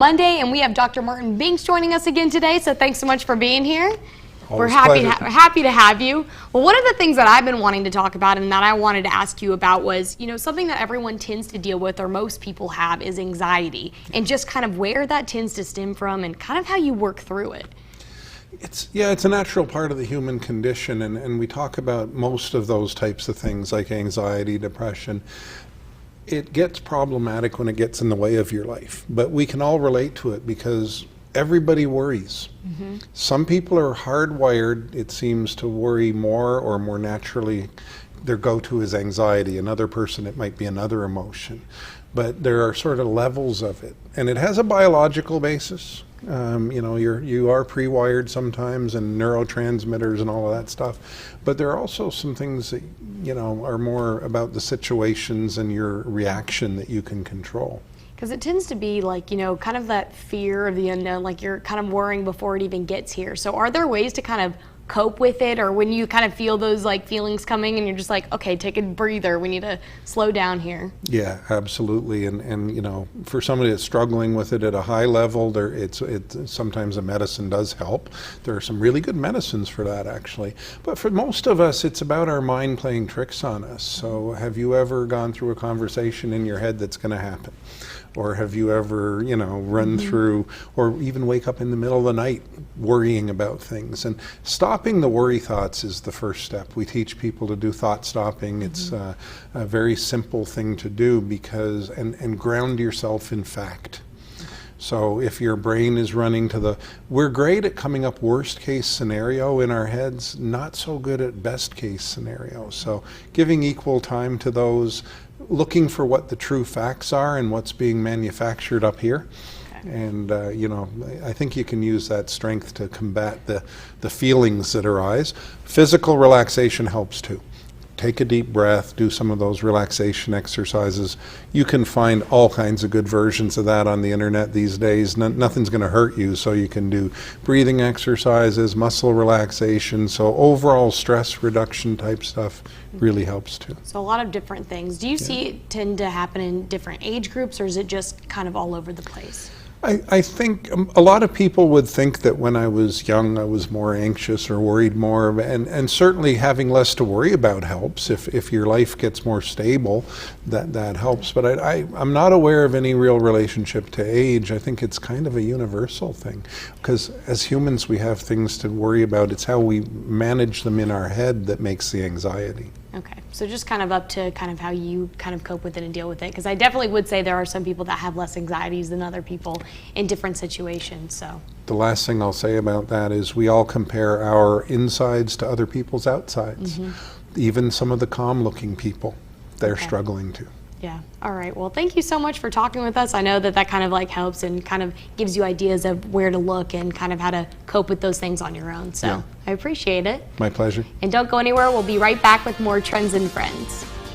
Monday, and we have Dr. Martin Binks joining us again today, so thanks so much for being here. Always We're happy to have you. Well, one of the things that I've been wanting to talk about and that I wanted to ask you about was, something that everyone tends to deal with, or most people have, is anxiety, and just kind of where that tends to stem from and kind of how you work through it. It's a natural part of the human condition, and we talk about most of those types of things like anxiety, depression. It gets problematic when it gets in the way of your life, but we can all relate to it because everybody worries. Some people are hardwired, it seems, to worry more or more naturally. Their go-to is anxiety. Another person, it might be another emotion. But there are sort of levels of it, and it has a biological basis. You are pre-wired sometimes, and neurotransmitters and all of that stuff. But there are also some things that are more about the situations and your reaction that you can control. Because it tends to be like, kind of that fear of the unknown, like you're kind of worrying before it even gets here. So are there ways to kind of cope with it, or when you kind of feel those feelings coming and you're just like, okay, take a breather, we need to slow down here? Yeah, absolutely. And for somebody that's struggling with it at a high level, sometimes a medicine does help. There are some really good medicines for that, actually. But for most of us, it's about our mind playing tricks on us. So have you ever gone through a conversation in your head that's going to happen? Or have you ever, run through, or even wake up in the middle of the night worrying about things? And stopping the worry thoughts is the first step. We teach people to do thought stopping. It's a very simple thing to do because, and ground yourself in fact. So if your brain is running we're great at coming up worst case scenario in our heads, not so good at best case scenario. So giving equal time to those, looking for what the true facts are and what's being manufactured up here. Okay. And I think you can use that strength to combat the feelings that arise. Physical relaxation helps too. Take a deep breath, do some of those relaxation exercises. You can find all kinds of good versions of that on the internet these days. Nothing's going to hurt you, so you can do breathing exercises, muscle relaxation. So overall stress reduction type stuff really helps too. So a lot of different things. Do you see it tend to happen in different age groups, or is it just kind of all over the place? I think a lot of people would think that when I was young I was more anxious or worried more, and certainly having less to worry about helps. If your life gets more stable, that helps. But I'm not aware of any real relationship to age. I think it's kind of a universal thing, because as humans we have things to worry about. It's how we manage them in our head that makes the anxiety. Okay, so just kind of up to kind of how you kind of cope with it and deal with it, because I definitely would say there are some people that have less anxieties than other people in different situations. So the last thing I'll say about that is we all compare our insides to other people's outsides. Even some of the calm looking people, they're struggling too. Yeah. All right. Well, thank you so much for talking with us. I know that kind of helps and kind of gives you ideas of where to look and kind of how to cope with those things on your own. So I appreciate it. My pleasure. And don't go anywhere. We'll be right back with more Trends and Friends.